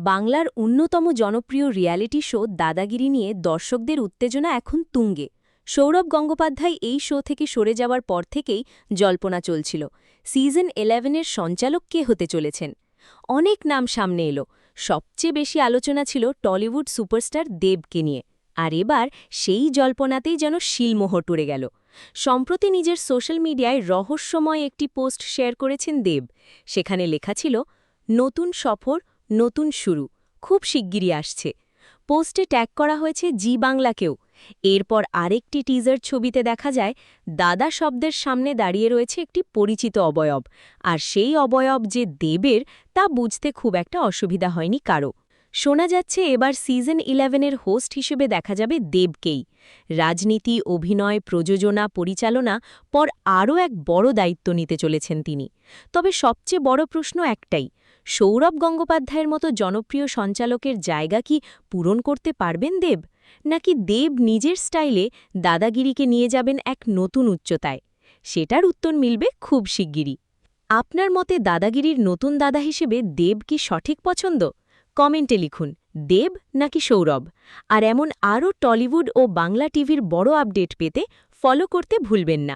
বাংলার অন্যতম জনপ্রিয় রিয়্যালিটি শো দাদাগিরি নিয়ে দর্শকদের উত্তেজনা এখন তুঙ্গে। সৌরভ গঙ্গোপাধ্যায় এই শো থেকে সরে যাওয়ার পর থেকেই জল্পনা চলছিল সিজন 11-এর সঞ্চালক কে হতে চলেছেন। অনেক নাম সামনে এলো। সবচেয়ে বেশি আলোচনা ছিল টলিউড সুপারস্টার দেবকে নিয়ে। আর এবার সেই জল্পনাতেই যেন শিলমোহর টুরে গেল। সম্প্রতি নিজের সোশ্যাল মিডিয়ায় রহস্যময় একটি পোস্ট শেয়ার করেছেন দেব। সেখানে লেখা ছিল, নতুন সফর, নতুন শুরু, খুব শিগগিরই আসছে। পোস্টে ট্যাগ করা হয়েছে জি বাংলাকেও। এরপর আরেকটি টিজার ছবিতে দেখা যায় দাদা শব্দের সামনে দাঁড়িয়ে রয়েছে একটি পরিচিত অবয়ব, আর সেই অবয়ব যে দেবের তা বুঝতে খুব একটা অসুবিধা হয়নি কারও। শোনা যাচ্ছে এবার সিজন 11-এর হোস্ট হিসেবে দেখা যাবে দেবকেই। রাজনীতি, অভিনয়, প্রযোজনা, পরিচালনা পর আরও এক বড় দায়িত্ব নিতে চলেছেন তিনি। তবে সবচেয়ে বড় প্রশ্ন একটাই, সৌরভ গঙ্গোপাধ্যায়ের মতো জনপ্রিয় সঞ্চালকের জায়গা কি পূরণ করতে পারবেন দেব, নাকি দেব নিজের স্টাইলে দাদাগিরিকে নিয়ে যাবেন এক নতুন উচ্চতায়? সেটার উত্তর মিলবে খুব শিগগিরই। আপনার মতে দাদাগিরির নতুন দাদা হিসেবে দেব কি সঠিক পছন্দ? কমেন্টে লিখুন দেব নাকি সৌরভ। আর এমন আরও টলিউড ও বাংলা টিভির বড় আপডেট পেতে ফলো করতে ভুলবেন না।